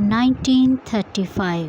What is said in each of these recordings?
1935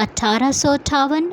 1858,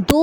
2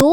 2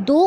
2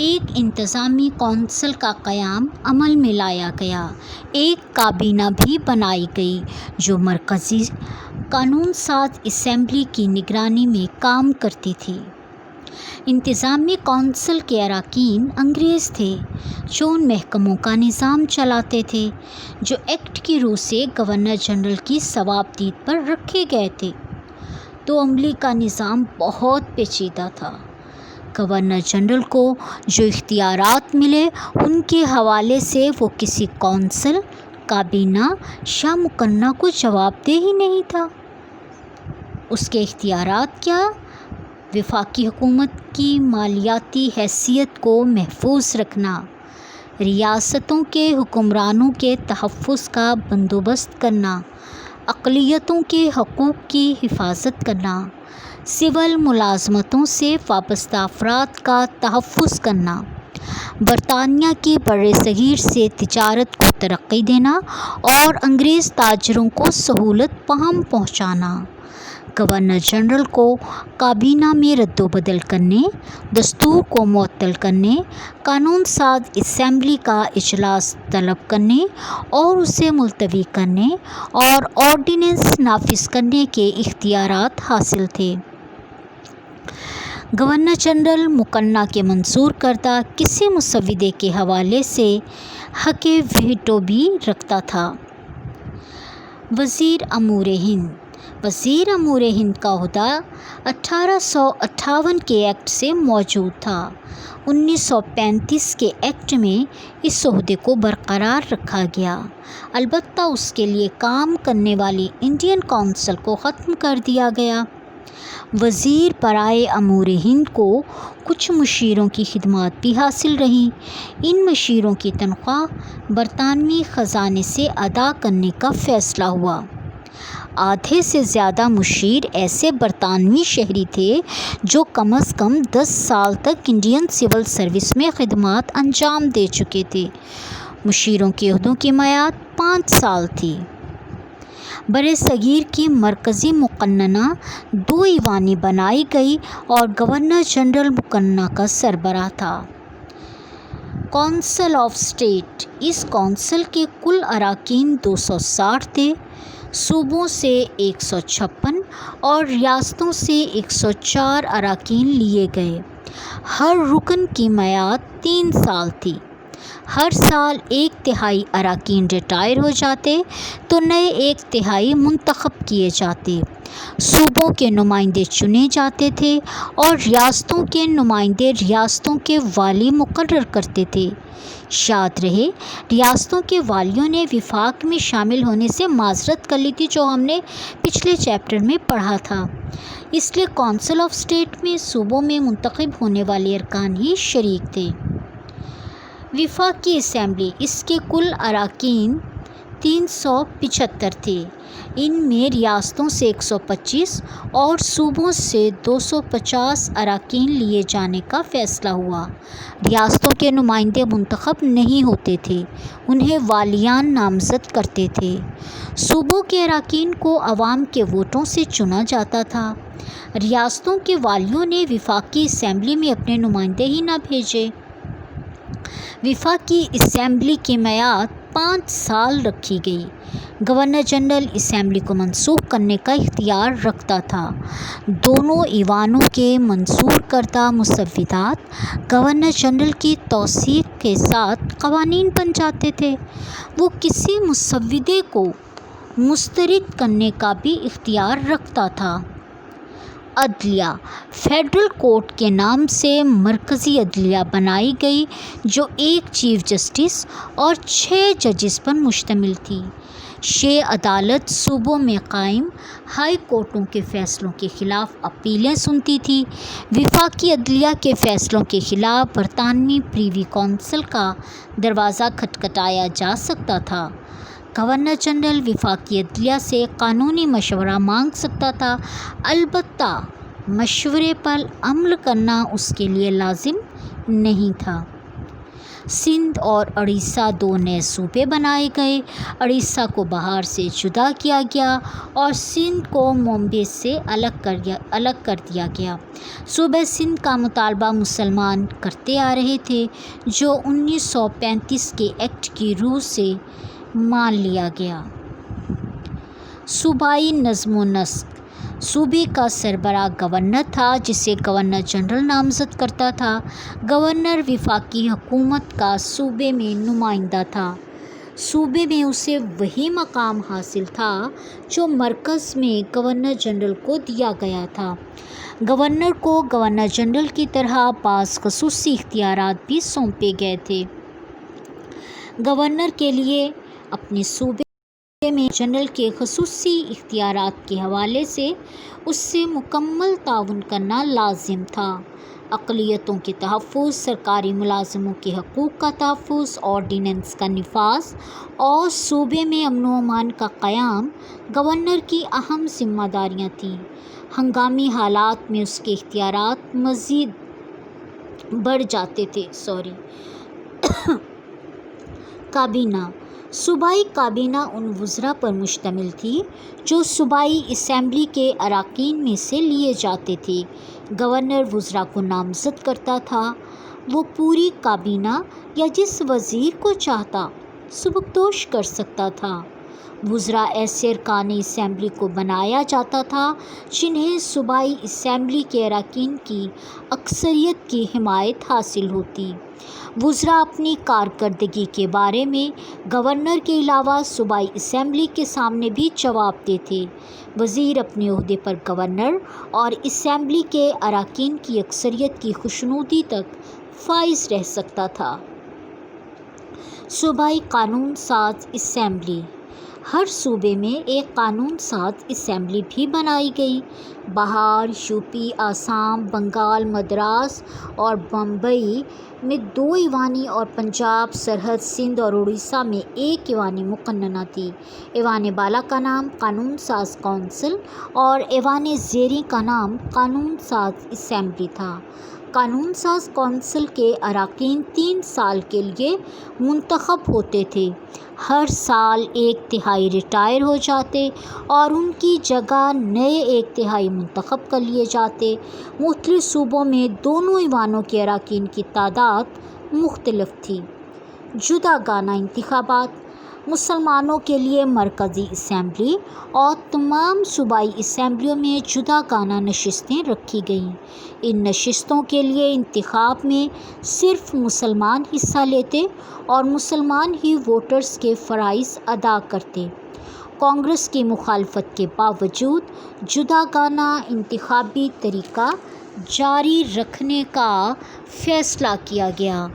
ایک انتظامی کونسل کا قیام عمل میں لایا گیا۔ ایک کابینہ بھی بنائی گئی جو مرکزی قانون ساز اسمبلی کی نگرانی میں کام کرتی تھی۔ انتظامی کونسل کے اراکین انگریز تھے جو ان محکموں کا نظام چلاتے تھے جو ایکٹ کی روح سے گورنر جنرل کی صوابدید پر رکھے گئے تھے۔ تو عملی کا نظام بہت پیچیدہ تھا۔ گورنر جنرل کو جو اختیارات ملے ان کے حوالے سے وہ کسی کونسل، کابینہ یا مقننہ کو جواب دہ ہی نہیں تھا۔ اس کے اختیارات کیا؟ وفاقی حکومت کی مالیاتی حیثیت کو محفوظ رکھنا، ریاستوں کے حکمرانوں کے تحفظ کا بندوبست کرنا، اقلیتوں کے حقوق کی حفاظت کرنا، سول ملازمتوں سے وابستہ افراد کا تحفظ کرنا، برطانیہ کی برصغیر سے تجارت کو ترقی دینا اور انگریز تاجروں کو سہولت فراہم پہنچانا، گورنر جنرل کو کابینہ میں رد و بدل کرنے، دستور کو معطل کرنے، قانون ساز اسمبلی کا اجلاس طلب کرنے اور اسے ملتوی کرنے اور آرڈیننس نافذ کرنے کے اختیارات حاصل تھے۔ گورنر جنرل مقننہ کے منظور کردہ کسی مسودے کے حوالے سے حق ویٹو بھی رکھتا تھا۔ وزیر امور ہند کا عہدہ 1858 کے ایکٹ سے موجود تھا۔ 1935 کے ایکٹ میں اس عہدے کو برقرار رکھا گیا، البتہ اس کے لیے کام کرنے والی انڈین کونسل کو ختم کر دیا گیا۔ وزیر برائے امور ہند کو کچھ مشیروں کی خدمات بھی حاصل رہیں۔ ان مشیروں کی تنخواہ برطانوی خزانے سے ادا کرنے کا فیصلہ ہوا۔ آدھے سے زیادہ مشیر ایسے برطانوی شہری تھے جو کم از کم 10 سال تک انڈین سول سروس میں خدمات انجام دے چکے تھے۔ مشیروں کے عہدوں کی میعاد 5 سال تھی۔ برصغیر کی مرکزی مقننہ 2 ایوانیں بنائی گئی اور گورنر جنرل مقننہ کا سربراہ تھا۔ کونسل آف اسٹیٹ، اس کونسل کے کل اراکین 260 تھے۔ صوبوں سے 156 اور ریاستوں سے 104 اراکین لیے گئے۔ ہر رکن کی میعاد 3 سال تھی۔ ہر سال 1/3 اراکین ریٹائر ہو جاتے تو نئے 1/3 منتخب کیے جاتے۔ صوبوں کے نمائندے چنے جاتے تھے اور ریاستوں کے نمائندے ریاستوں کے والی مقرر کرتے تھے۔ یاد رہے ریاستوں کے والیوں نے وفاق میں شامل ہونے سے معذرت کر لی تھی، جو ہم نے پچھلے چیپٹر میں پڑھا تھا۔ اس لیے کونسل آف اسٹیٹ میں صوبوں میں منتخب ہونے والے ارکان ہی شریک تھے۔ وفاقی اسمبلی، اس کے کل اراکین 375 تھے۔ ان میں ریاستوں سے 125 اور صوبوں سے 250 اراکین لیے جانے کا فیصلہ ہوا۔ ریاستوں کے نمائندے منتخب نہیں ہوتے تھے، انہیں والیان نامزد کرتے تھے۔ صوبوں کے اراکین کو عوام کے ووٹوں سے چنا جاتا تھا۔ ریاستوں کے والیوں نے وفاقی اسمبلی میں اپنے نمائندے ہی نہ بھیجے۔ وفاقی اسمبلی کی میعاد 5 سال رکھی گئی۔ گورنر جنرل اسمبلی کو منسوخ کرنے کا اختیار رکھتا تھا۔ دونوں ایوانوں کے منظور کردہ مسودات گورنر جنرل کی توثیق کے ساتھ قوانین بن جاتے تھے۔ وہ کسی مسودے کو مسترد کرنے کا بھی اختیار رکھتا تھا۔ عدلیہ، فیڈرل کورٹ کے نام سے مرکزی عدلیہ بنائی گئی جو 1 چیف جسٹس اور 6 ججز پر مشتمل تھی۔ یہ عدالت صوبوں میں قائم ہائی کورٹوں کے فیصلوں کے خلاف اپیلیں سنتی تھی۔ وفاقی عدلیہ کے فیصلوں کے خلاف برطانوی پریوی کونسل کا دروازہ کھٹکھٹایا جا سکتا تھا۔ گورنر جنرل وفاقی عدلیہ سے قانونی مشورہ مانگ سکتا تھا، البتہ مشورے پر عمل کرنا اس کے لیے لازم نہیں تھا۔ سندھ اور اڑیسہ دو نئے صوبے بنائے گئے۔ اڑیسہ کو بہار سے جدا کیا گیا اور سندھ کو بامبے سے الگ کر دیا گیا۔ صوبہ سندھ کا مطالبہ مسلمان کرتے آ رہے تھے، جو 1935 کے ایکٹ کی روح سے مان لیا گیا۔ صوبائی نظم و نسق: صوبے کا سربراہ گورنر تھا، جسے گورنر جنرل نامزد کرتا تھا۔ گورنر وفاقی حکومت کا صوبے میں نمائندہ تھا۔ صوبے میں اسے وہی مقام حاصل تھا جو مرکز میں گورنر جنرل کو دیا گیا تھا۔ گورنر کو گورنر جنرل کی طرح بعض خصوصی اختیارات بھی سونپے گئے تھے۔ گورنر کے لیے اپنے صوبے میں جنرل کے خصوصی اختیارات کے حوالے سے اس سے مکمل تعاون کرنا لازم تھا۔ اقلیتوں کے تحفظ، سرکاری ملازموں کے حقوق کا تحفظ، آرڈیننس کا نفاذ اور صوبے میں امن و امان کا قیام گورنر کی اہم ذمہ داریاں تھیں۔ ہنگامی حالات میں اس کے اختیارات مزید بڑھ جاتے تھے۔ کابینہ: صوبائی کابینہ ان وزراء پر مشتمل تھی جو صوبائی اسمبلی کے اراکین میں سے لیے جاتے تھے۔ گورنر وزراء کو نامزد کرتا تھا۔ وہ پوری کابینہ یا جس وزیر کو چاہتا سبکدوش کر سکتا تھا۔ وزراء ایسے ارکان اسمبلی کو بنایا جاتا تھا جنہیں صوبائی اسمبلی کے اراکین کی اکثریت کی حمایت حاصل ہوتی۔ وزراء اپنی کارکردگی کے بارے میں گورنر کے علاوہ صوبائی اسمبلی کے سامنے بھی جواب دہ تھے۔ وزیر اپنے عہدے پر گورنر اور اسمبلی کے اراکین کی اکثریت کی خوشنودی تک فائز رہ سکتا تھا۔ صوبائی قانون ساز اسمبلی: ہر صوبے میں ایک قانون ساز اسمبلی بھی بنائی گئی۔ بہار، یوپی، آسام، بنگال، مدراس اور بمبئی میں 2 ایوانیں اور پنجاب، سرحد، سندھ اور اڑیسہ میں 1 ایوان مقننہ تھی۔ ایوان بالا کا نام قانون ساز کونسل اور ایوان زیریں کا نام قانون ساز اسمبلی تھا۔ قانون ساز کونسل کے اراکین 3 سال کے لیے منتخب ہوتے تھے۔ ہر سال 1/3 ریٹائر ہو جاتے اور ان کی جگہ نئے 1/3 منتخب کر لیے جاتے۔ مختلف صوبوں میں دونوں ایوانوں کے اراکین کی تعداد مختلف تھی۔ جداگانہ انتخابات: مسلمانوں کے لیے مرکزی اسمبلی اور تمام صوبائی اسمبلیوں میں جداگانہ نشستیں رکھی گئیں۔ ان نشستوں کے لیے انتخاب میں صرف مسلمان حصہ لیتے اور مسلمان ہی ووٹرز کے فرائض ادا کرتے۔ کانگریس کی مخالفت کے باوجود جداگانہ انتخابی طریقہ جاری رکھنے کا فیصلہ کیا گیا۔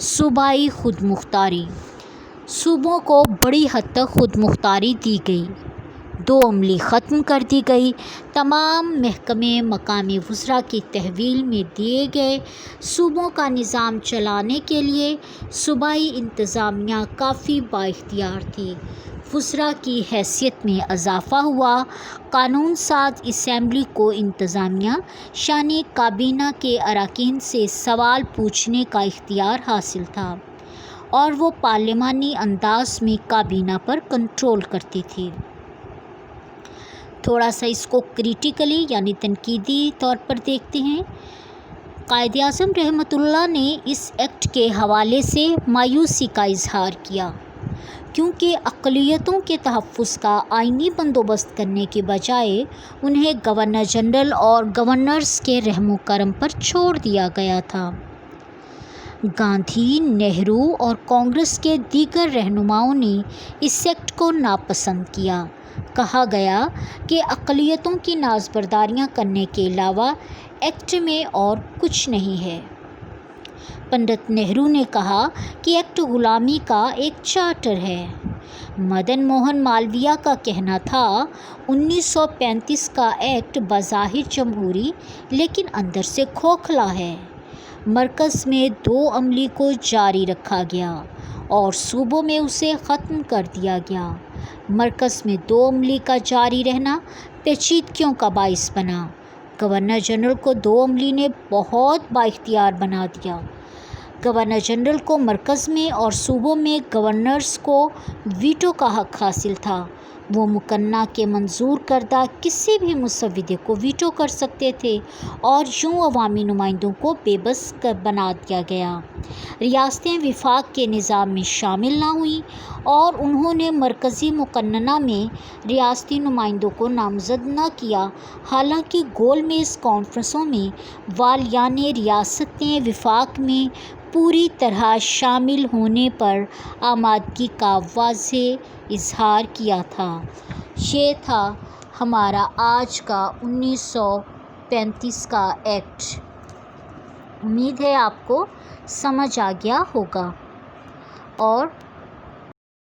صوبائی خود مختاری: صوبوں کو بڑی حد تک خود مختاری دی گئی۔ 2 عملی ختم کر دی گئی۔ تمام محکمے مقامی وزراء کی تحویل میں دیے گئے۔ صوبوں کا نظام چلانے کے لیے صوبائی انتظامیہ کافی بااختیار تھی۔ وزراء کی حیثیت میں اضافہ ہوا۔ قانون ساز اسمبلی کو انتظامیہ یعنی کابینہ کے اراکین سے سوال پوچھنے کا اختیار حاصل تھا اور وہ پارلیمانی انداز میں کابینہ پر کنٹرول کرتی تھی۔ تھوڑا سا اس کو کریٹیکلی یعنی تنقیدی طور پر دیکھتے ہیں۔ قائد اعظم رحمۃ اللہ نے اس ایکٹ کے حوالے سے مایوسی کا اظہار کیا، کیونکہ اقلیتوں کے تحفظ کا آئینی بندوبست کرنے کے بجائے انہیں گورنر جنرل اور گورنرز کے رحم و کرم پر چھوڑ دیا گیا تھا۔ گاندھی، نہرو اور کانگریس کے دیگر رہنماؤں نے اس ایکٹ کو ناپسند کیا۔ کہا گیا کہ اقلیتوں کی نازبرداریاں کرنے کے علاوہ ایکٹ میں اور کچھ نہیں ہے۔ پنڈت نہرو نے کہا کہ ایکٹ غلامی کا ایک چارٹر ہے۔ مدن موہن مالویہ کا کہنا تھا 1935 کا ایکٹ بظاہر جمہوری لیکن اندر سے کھوکھلا ہے۔ مرکز میں 2 عملی کو جاری رکھا گیا اور صوبوں میں اسے ختم کر دیا گیا۔ مرکز میں 2 عملی کا جاری رہنا پیچیدگیوں کا باعث بنا۔ گورنر جنرل کو 2 عملی نے بہت بااختیار بنا دیا۔ گورنر جنرل کو مرکز میں اور صوبوں میں گورنرز کو ویٹو کا حق حاصل تھا۔ وہ مقننہ کے منظور کردہ کسی بھی مسودے کو ویٹو کر سکتے تھے اور یوں عوامی نمائندوں کو بے بس بنا دیا گیا۔ ریاستیں وفاق کے نظام میں شامل نہ ہوئیں اور انہوں نے مرکزی مقننہ میں ریاستی نمائندوں کو نامزد نہ کیا، حالانکہ گول میز کانفرنسوں میں والیان ریاستیں وفاق میں پوری طرح شامل ہونے پر آمادگی کا واضح اظہار کیا تھا۔ یہ تھا ہمارا آج کا 1935 کا ایکٹ۔ امید ہے آپ کو سمجھ آ گیا ہوگا اور